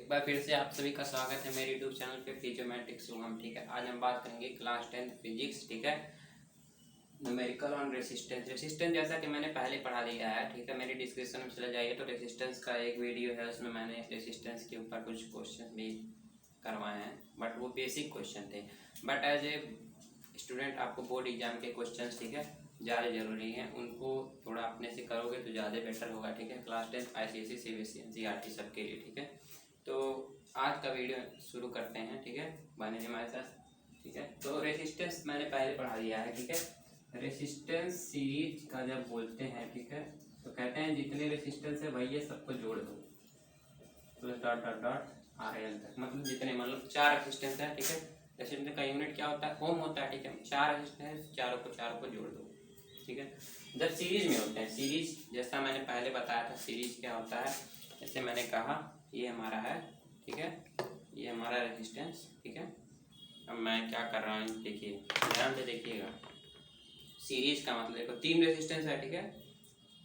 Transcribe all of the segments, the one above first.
एक बार फिर से आप सभी का स्वागत है मेरे यूट्यूब चैनल पे फिजियोमेट्रिक्स हम। ठीक है, आज हम बात करेंगे क्लास 10 फिजिक्स। ठीक है, न्यूमेरिकल ऑन रेसिस्टेंस। रेसिस्टेंस जैसा कि मैंने पहले पढ़ा दिया है, ठीक है, मेरी डिस्क्रिप्शन में चले जाइए तो रेसिस्टेंस का एक वीडियो है, उसमें मैंने रेसिस्टेंस के ऊपर कुछ क्वेश्चन भी करवाए हैं, बट वो बेसिक क्वेश्चन थे। बट एज ए स्टूडेंट आपको बोर्ड एग्जाम के क्वेश्चन, ठीक है, ज़्यादा ज़रूरी है, उनको थोड़ा अपने से करोगे तो ज़्यादा बेटर होगा। ठीक है, क्लास 10 ICSE CBSE NCERT सबके लिए। ठीक है, तो आज का वीडियो शुरू करते हैं। ठीक है, बने हमारे साथ। ठीक है, तो रेसिस्टेंस मैंने पहले पढ़ा दिया है। ठीक है, रेसिस्टेंस सीरीज का जब बोलते हैं, ठीक है, तो कहते हैं जितने रेसिस्टेंस है वही सबको जोड़ दो, plus dot dot dot RL तक, मतलब जितने, मतलब 4 रेसिस्टेंस है। ठीक है, रेसिस्टेंस का यूनिट क्या होता है? ओम होता है। ठीक है, 4 रेसिस्टेंस, चारों को जोड़ दो। ठीक है, जब सीरीज में होते हैं, सीरीज जैसा मैंने पहले बताया था, सीरीज क्या होता है, जैसे मैंने कहा ये हमारा है। ठीक है, ये हमारा रेजिस्टेंस। ठीक है, अब मैं क्या कर रहा हूँ, देखिए ध्यान से देखिएगा। सीरीज का मतलब देखो 3 रेजिस्टेंस है। ठीक है,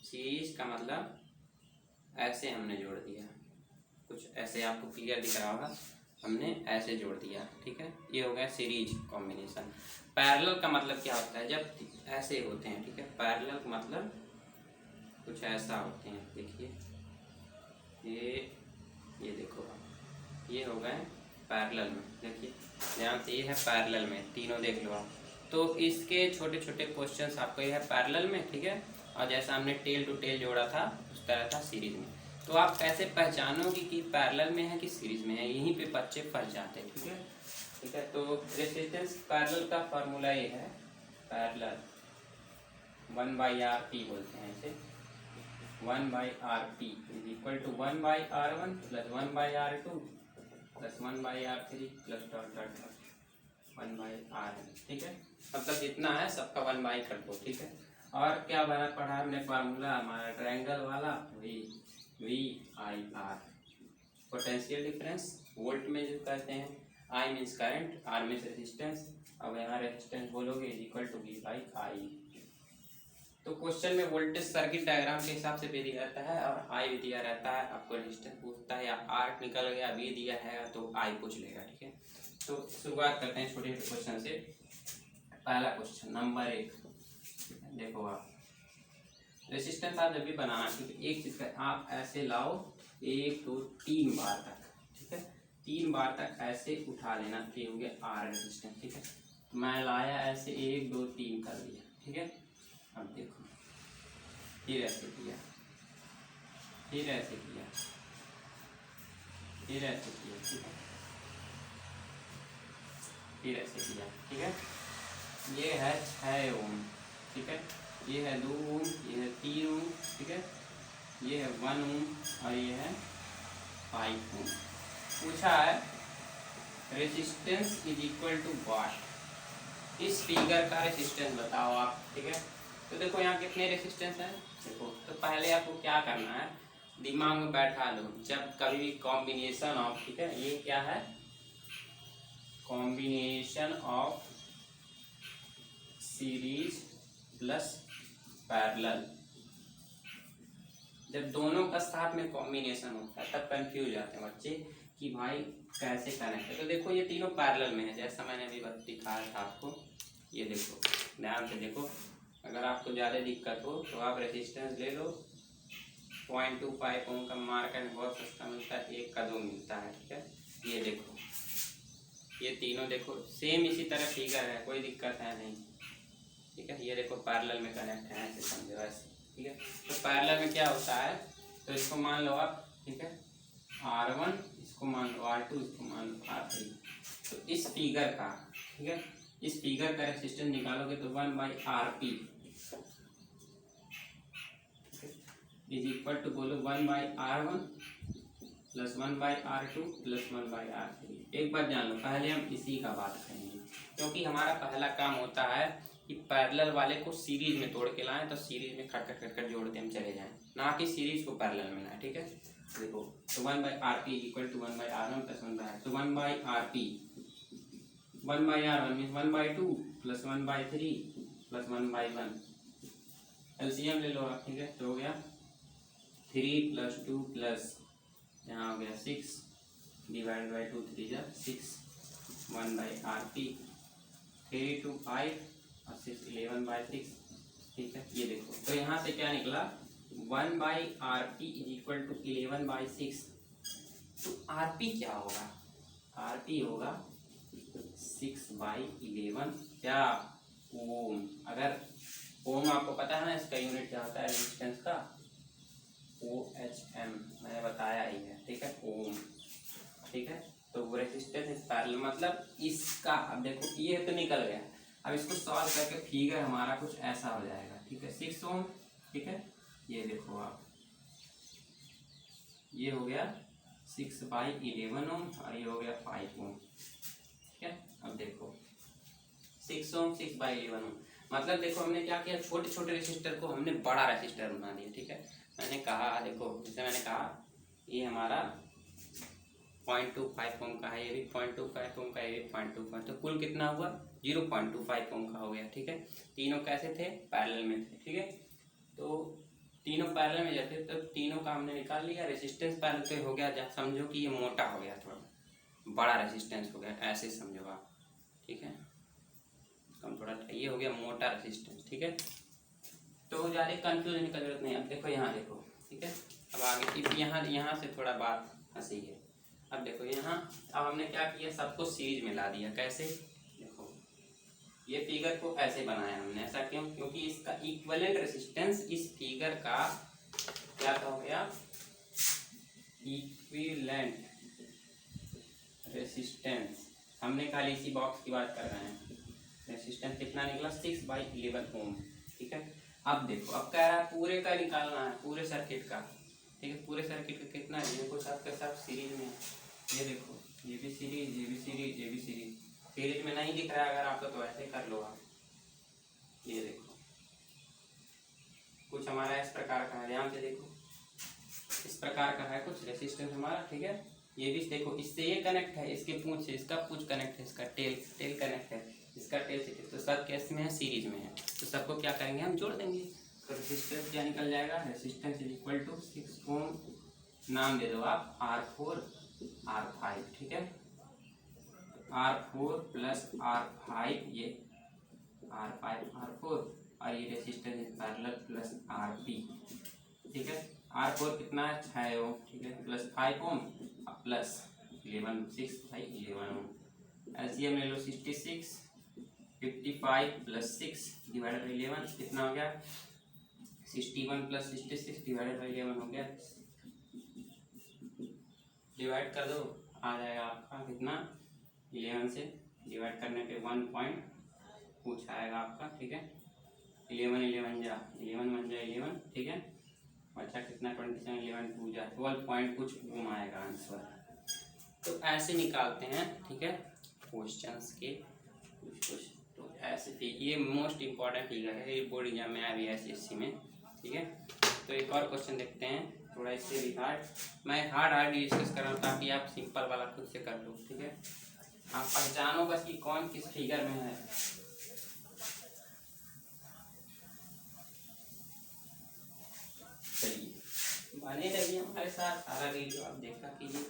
सीरीज का मतलब ऐसे हमने जोड़ दिया, कुछ ऐसे आपको क्लियर दिख रहा होगा, हमने ऐसे जोड़ दिया। ठीक है, ये हो गया सीरीज कॉम्बिनेशन। पैरेलल का मतलब क्या होता है? जब ऐसे होते हैं। ठीक है, पैरेलल का मतलब कुछ ऐसा होते हैं। देखिए ये देखो, ये हो गए पैरेलल में। देखिए ध्यान से, ये है पैरेलल में, तीनों देख लो आप। तो इसके छोटे छोटे क्वेश्चंस आपको, ये है पैरेलल में। ठीक है, और जैसा हमने टेल टू टेल जोड़ा था उस तरह था सीरीज में। तो आप कैसे पहचानोगे कि पैरेलल में है कि सीरीज में है? यहीं पे बच्चे फंस जाते हैं। ठीक है, ठीक है, तो रेजिस्टेंस पैरेलल का फार्मूला ये है, पैरेलल 1/RP बोलते हैं इसे। 1/RP is equal to 1/R1 plus 1/R2 plus 1/R3 plus dot dot dot 1/RN। ठीक है, मतलब जितना है सबका 1 कर दो। ठीक है, और क्या बना पढ़ा हमने फार्मूला हमारा ट्रायंगल वाला, वही VIR, पोटेंशियल डिफरेंस वोल्ट में जो कहते हैं, I means current, R means resistance. अब यहाँ रेजिस्टेंस बोलोगे इज इक्वल टू V/I। तो क्वेश्चन में वोल्टेज सर्किट डायग्राम के हिसाब से भी दिया रहता है और I भी दिया रहता है। आपको रेजिस्टेंस पूछता है या R निकल गया, V दिया है तो I पूछ लेगा। ठीक है, तो शुरुआत करते हैं छोटे छोटे क्वेश्चन से। पहला क्वेश्चन नंबर 1, देखो आप रेजिस्टेंस आप जब भी बनाना, ठीक है, एक चीज का आप ऐसे लाओ 1 2 3 बार तक। ठीक है, 3 बार तक ऐसे उठा लेना, ये हो गया R रेजिस्टेंस। ठीक है, तो मैं लाया ऐसे 1 2 3 कर दिया। ठीक है, अब देखो फिर ऐसे किया, फिर ऐसे किया, फिर ऐसे किया। ठीक है, फिर ऐसे किया। ठीक है, ये है 6 ओम। ठीक है, ये है 2 ओम, ये है 3 ओम। ठीक है, ये है 1 ओम और ये है 5 ओम। पूछा है रेजिस्टेंस इज इक्वल टू वाट, इस फिगर का रेजिस्टेंस बताओ आप। ठीक है, तो देखो यहाँ कितने रेजिस्टेंस हैं, देखो। तो पहले आपको क्या करना है, दिमाग में बैठा लो, जब कभी भी कॉम्बिनेशन ऑफ, ठीक है, ये क्या है, combination of series plus parallel, जब दोनों का साथ में कॉम्बिनेशन होता है तब कंफ्यूज आते हैं बच्चे कि भाई कैसे कनेक्ट है। तो देखो ये तीनों पैरेलल में है, जैसा मैंने अभी दिखाया था आपको। ये देखो ध्यान से देखो, अगर आपको ज़्यादा दिक्कत हो तो आप रेजिस्टेंस ले लो। 0.25 ओम का मार्केट बहुत सस्ता मिलता है, 1 का 2 मिलता है। ठीक है, ये देखो, ये तीनों देखो सेम इसी तरह फिगर है, कोई दिक्कत है नहीं। ठीक है, ये देखो पैरेलल में कनेक्ट है, ऐसे समझो ऐसे। ठीक है, तो पैरेलल में क्या होता है, तो इसको मान लो आप। ठीक है, R1, इसको मान लो R2, इसको मान लो R3। तो इस फिगर का, ठीक है, इस फिगर का रेजिस्टेंस निकालोगे तो 1/RP इज इक्वल टू, बोलो 1/R1 plus 1/R2 plus 1/R3। एक बात जान लो, पहले हम इसी का बात करेंगे, क्योंकि हमारा पहला काम होता है कि पैरेलल वाले को सीरीज में तोड़ के लाएं, तो सीरीज में खटखट खटखट जोड़ते हम चले जाएं, ना कि सीरीज को पैरेलल में लाएं। ठीक है, देखो तो 1/RP equal to 1/R1 plus 1/R, तो 1/RP 1/R1 means 1/2 plus 1/3 plus 1/1, LCM ले लो आप। ठीक है, तो हो गया 3 + 2 प्लस यहाँ हो गया 6 डिवाइड बाई 2 3 जा 6, 1 बाई आर पी, 3 to 5 और 6 11 बाई 6, ठीक है। ये देखो तो यहाँ से क्या निकला, 1 by R P is equal to 11 by 6। तो आर पी क्या होगा, आर पी होगा 6 बाई 11 क्या, ओम। अगर ओम आपको पता है ना इसका यूनिट क्या होता है रेजिस्टेंस का, OHM, मैंने बताया ही है, ठीक है, ओम, ठीक है। तो वो रेजिस्टेंस इज पैरेलल, मतलब इसका, अब देखो ये तो निकल गया, अब इसको सॉल्व करके फिगर हमारा कुछ ऐसा हो जाएगा, ठीक है, 6 ओम, ठीक है। ये देखो आप, ये हो गया 6 बाई 11 ओम और ये हो गया 5 ओम, ठीक है। अब देखो 6 ओम 6 बाई 11 ओम, मतलब देखो हमने क्या किया, छोटे छोटे रेसिस्टर को हमने बड़ा रेसिस्टर बना दिया, ठीक है। मैंने कहा देखो, जैसे मैंने कहा ये हमारा 0.25 ओम का है, ये भी 0.25 ओम का, ये भी 0.25, तो कुल कितना हुआ 0.25 ओम का हो गया, ठीक है। तीनों कैसे थे, पैरेलल में थे, ठीक है। तो तीनों पैरेलल में जाते तो तीनों का हमने निकाल लिया, रेसिस्टेंस पैरेलल पे हो गया, जब समझो कि ये मोटा हो गया, थोड़ा बड़ा रेसिस्टेंस हो गया, ऐसे समझो आप, ठीक है। कम थोड़ा ये हो गया मोटा रेसिस्टेंस, ठीक है। तो ज़्यादा कंफ्यूजन की जरूरत नहीं। अब देखो यहाँ देखो, ठीक है। अब आगे इस यहाँ से थोड़ा बात हंसी है। अब देखो यहाँ, अब हमने क्या किया, सबको सीरीज में ला दिया, कैसे, देखो ये फिगर को ऐसे बनाया हमने, ऐसा क्यों, क्योंकि इसका इक्विवेलेंट रेजिस्टेंस इस फिगर का क्या हो गया, इक्विवेलेंट रेजिस्टेंस, हमने खाली इसी बॉक्स की बात कर रहे हैं, रेजिस्टेंस कितना निकला 6 बाई 11 ओम, ठीक है। अब देखो, अब कह रहा है पूरे का निकालना है, पूरे सर्किट का, ठीक है। पूरे सर्किट का कितना है, देखो सब के सब सीरीज में है, ये देखो ये भी सीरीज, ये भी सीरीज, ये भी सीरीज, सीरीज में नहीं दिख रहा है अगर आपको तो ऐसे कर लो आप, ये देखो कुछ हमारा इस प्रकार का है, ध्यान से देखो इस प्रकार का है कुछ रेजिस्टेंस हमारा, ठीक है। ये भी देखो इससे ये कनेक्ट है, इसके पूंछ से इसका पूंछ कनेक्ट है, इसका टेल कनेक्ट है, इसका टेल से, तो सब केस में है, सीरीज में है, तो सबको क्या करेंगे हम जोड़ देंगे, तो रेजिस्टेंस क्या निकल जाएगा, रेजिस्टेंस इज इक्वल टू 6 ओम, नाम दे दो आप R4 R5, ठीक है। R4 प्लस R5, ये R5 R4 और ये resistance is parallel plus RP, ठीक है। R4 कितना है 6 ओम, ठीक है, plus 5 ohm plus 11 6 by 11 ohm, LCM ले लो 66, 55 प्लस 6 डिवाइडेड बाई 11 कितना हो गया, 61 प्लस 66 डिवाइडेड बाई 11 हो गया, डिवाइड कर दो आ जाएगा आपका कितना, 11 से डिवाइड करने पे 1 पॉइंट कुछ आएगा आपका, ठीक है। 11 11 जा 11 1 जा 11, ठीक है। अच्छा कितना 27 11 2 जा 12 पॉइंट कुछ ओम आएगा आंसर। तो ऐसे निकालते हैं, ठीक है, क्वेश्चंस के कुछ, तो ऐसे ये मोस्ट इम्पॉर्टेंट फिगर है, ये बोर्ड एग्जाम में आया भी है SSC में, ठीक है। तो एक और क्वेश्चन देखते हैं, थोड़ा इससे भी हार्ड, मैं हार्ड डिस्कस कर रहा हूँ ताकि आप सिंपल वाला खुद से कर लो, ठीक है। आप पहचानो बस कि कौन किस फिगर में है। चलिए बने रहिए हमारे साथ, सारा वीडियो आप देखा कीजिए,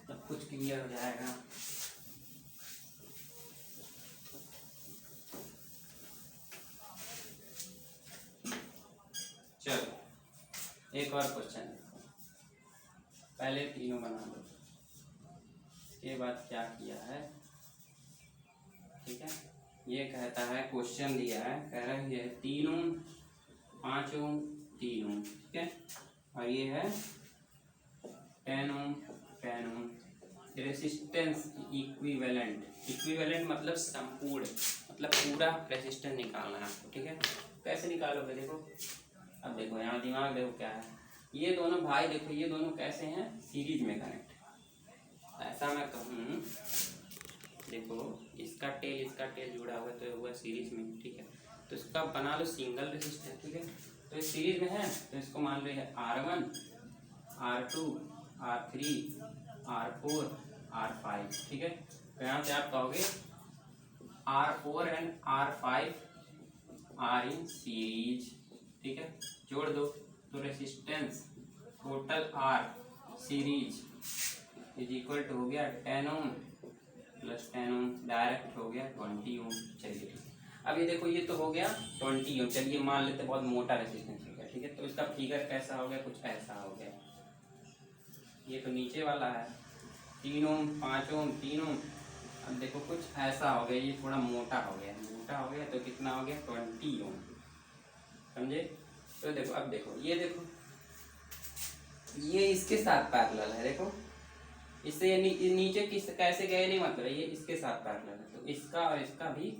सब कुछ क्लियर हो जाएगा। चलो एक और क्वेश्चन देखो, पहले तीनों बना लो, इसके बाद क्या किया है, ठीक है। ये कहता है, क्वेश्चन दिया है, कह रहा है 3 ओम 5 ओम 3 ओम, ठीक है, और ये है 10 ओम 10 ओम, रेसिस्टेंस इक्विवेलेंट, इक्विवेलेंट मतलब संपूर्ण, मतलब पूरा रेसिस्टेंस निकालना है आपको, ठीक है। कैसे निकालोगे देखो, अब देखो यहाँ दिमाग देखो क्या है, ये दोनों भाई देखो, ये दोनों कैसे हैं, सीरीज में कनेक्ट, ऐसा मैं कहूँ, देखो इसका टेल जुड़ा हुआ है तो हुआ सीरीज में, ठीक है। तो इसका बना लो सिंगल रेसिस्टेंस, ठीक है। तो ये सीरीज में है तो इसको मान लो है R1 R2 R3 R4 R5, ठीक है। तो यहाँ से आप कहोगे R4 and R5 are in series, ठीक है, जोड़ दो, तो resistance total R series is equal to हो गया 10 ओम प्लस 10 ओम, डायरेक्ट हो गया 20 ओम। चलिए अब ये देखो, ये तो हो गया 20 ओम। चलिए मान लेते बहुत मोटा रेजिस्टेंस हो गया, ठीक है। तो इसका फिगर कैसा हो गया, कुछ ऐसा हो गया। ये तो नीचे वाला है 3 ओम, 5 ओम, 3 ओम। अब देखो कुछ ऐसा हो गया, ये थोड़ा मोटा हो गया। मोटा हो गया तो कितना हो गया 20 ओम, समझे। तो देखो, अब देखो, ये देखो, ये इसके साथ पैरेलल है। देखो इससे नीचे किस कैसे गए नहीं मतलब, ये इसके साथ पैरेलल है, तो इसका और इसका भी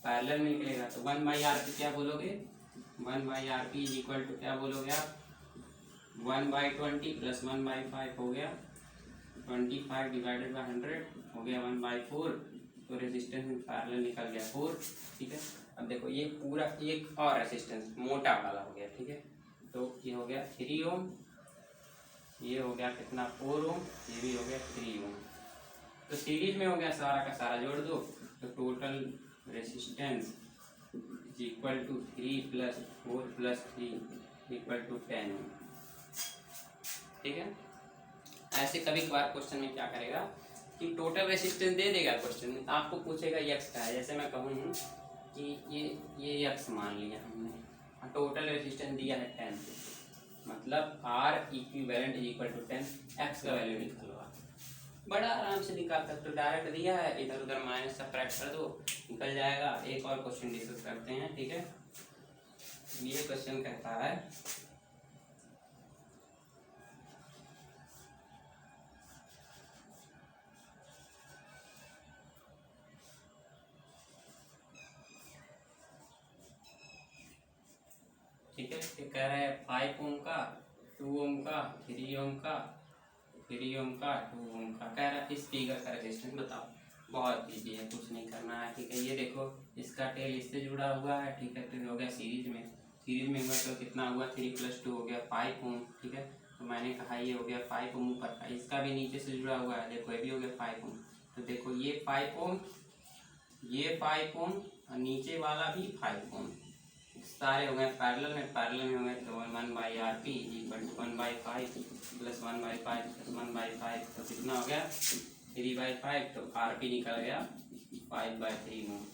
पैरेलल में निकलेगा। तो 1/RP क्या बोलोगे, 1/RP इज इक्वल टू क्या बोलोगे आप, 1/20 प्लस 1/5 हो गया 25 डिवाइडेड बाई 100 हो गया 1/4। तो रेजिस्टेंस में पैरेलल निकल गया 4, ठीक है। अब देखो ये पूरा एक और रेजिस्टेंस मोटा वाला हो गया, ठीक है। तो ये हो गया 3 ओम, ये हो गया कितना 4 ओम, ये भी हो गया 3 ओम। तो सीरीज में हो गया, सारा का सारा जोड़ दो तो total resistance is equal to 3 plus 4 plus 3 equal to 10 ohm, ठीक है। ऐसे कभी कभार क्वेश्चन में क्या करेगा कि टोटल रेजिस्टेंस दे देगा क्वेश्चन में, आपको पूछेगा यक्स का है। जैसे मैं कहूँ कि ये यक्स मान लिया हमने, टोटल रेजिस्टेंस दिया है 10, मतलब R equivalent is equal to 10, X का वैल्यू निकालो आप। बड़ा आराम से निकाल सकते हो, डायरेक्ट दिया है, इधर उधर माइनस सब्ट्रैक्ट कर दो, निकल जाएगा। एक और क्वेश्चन डिस्कस करते हैं, ठीक है। ये क्वेश्चन कहता है ठीक है, ये कह रहा है 5 ओम का, 2 ओम का, 3 ओम का, 3 ओम का, 2 ओम का। कह रहा है इस फिगर का रेजिस्टेंस बताओ। बहुत ईजी है, कुछ नहीं करना है, ठीक है। ये देखो इसका टेल इससे जुड़ा हुआ है, ठीक है। तो हो गया सीरीज में, सीरीज में हुआ तो कितना हुआ 3 + 2 हो गया 5 ओम, ठीक है। तो मैंने कहा ये हो गया 5 ओम ऊपर का, इसका भी नीचे से जुड़ा हुआ है, देखो ये भी हो गया 5 ओम। तो देखो ये 5 ओम, ये 5 ओम और नीचे वाला भी 5 ओम, सारे हो गए पैरेलल में। पैरेलल में हो गए तो 1/RP equal to 1/5 plus 1/5 plus 1/5, तो कितना हो गया 3/5। तो RP निकल गया 5/3 ओम।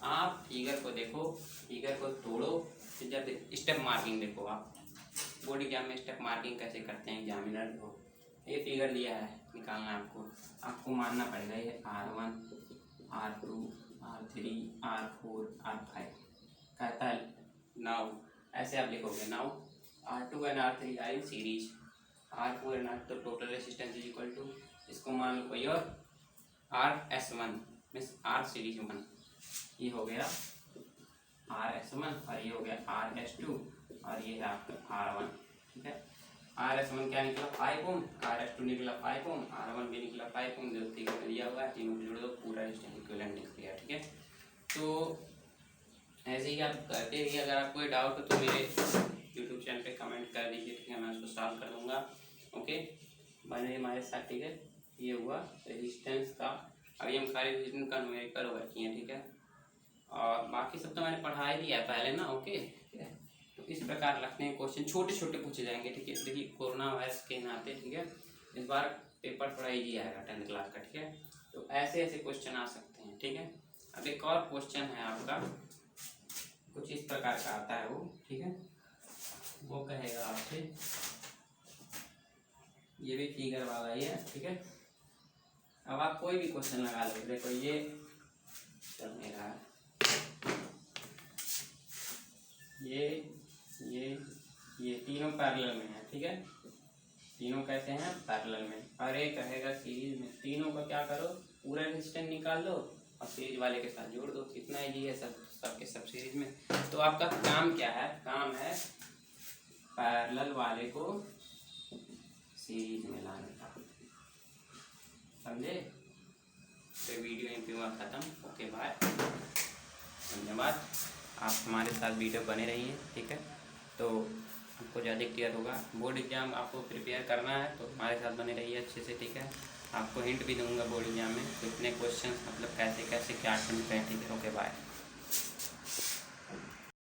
आप फिगर को देखो, फिगर को तोड़ो, जब स्टेप मार्किंग देखो आप बोर्ड एग्जाम में स्टेप मार्किंग कैसे करते हैं एग्जामिनर को। ये फिगर दिया है, निकालना आपको, आपको मानना पड़ेगा ये R1, R2, R3, R4, R5 कहता है। नाउ ऐसे आप लिखोगे, now R2 and R3 are in series, R4 and R, तो total resistance is equal to, इसको मान लो कोई और, RS1 मीन्स R सीरीज 1, ये हो गया RS1 और ये हो गया RS2 और ये है आपका R1, ठीक है। RS1 क्या निकला 5 ओम, RS2 निकला 5 ओम, R1 भी निकला 5 ओम, जो फिगर में दिया हुआ है तीनों को जोड़ दो, पूरा रेजिस्टेंस इक्विवेलेंट निकल गया, ठीक है। तो ऐसे ही आप करते रहिए। अगर आपको कोई डाउट हो तो मेरे यूट्यूब चैनल पे कमेंट कर दीजिए, ठीक है, मैं उसको सॉल्व कर दूंगा। ओके, बने हमारे साथ, ठीक है। ये हुआ रेजिस्टेंस का, अभी हम खाली रेजिस्टेंस का न्यूमेरिकल वर्क किए, ठीक है। और बाकी सब तो मैंने पढ़ा ही दिया है पहले ना, ओके, ठीक है। तो इस प्रकार रखते हैं क्वेश्चन, छोटे छोटे पूछे जाएंगे, ठीक है। देखिए कोरोना वायरस के नाते, ठीक है, इस बार पेपर थोड़ा ईजी आएगा 10th क्लास का, ठीक है। तो ऐसे ऐसे क्वेश्चन आ सकते हैं, ठीक है। अब एक और क्वेश्चन है आपका, कुछ इस प्रकार का आता है वो, ठीक है। वो कहेगा आपसे, ये भी फिगर वाला ही है, ठीक है। अब आप कोई भी क्वेश्चन लगा लो, देखो ये चल नहीं रहा है, ये तीनों पैरेलल में है, ठीक है। तीनों कैसे हैं पैरेलल में, और एक कहेगा सीरीज में। तीनों का क्या करो, पूरा रेजिस्टेंस निकाल लो और सीरीज वाले के साथ जोड़ दो, कितना ईजी है, सबके सब सीरीज में। तो आपका काम क्या है, काम है पैरेलल वाले को सीरीज में लाने का, समझे। तो वीडियो यहीं पे हुआ ख़त्म, ओके बाय, धन्यवाद। आप हमारे साथ वीडियो बने रहिए, ठीक है। तो आपको ज़्यादा क्लियर होगा। बोर्ड एग्जाम आपको प्रिपेयर करना है तो हमारे साथ बने रहिए अच्छे से, ठीक है। आपको हिंट भी दूंगा बोर्ड एग्जाम में कितने क्वेश्चन, मतलब कैसे कैसे क्या अटेम्प्ट करें, ठीक है। Okay bye.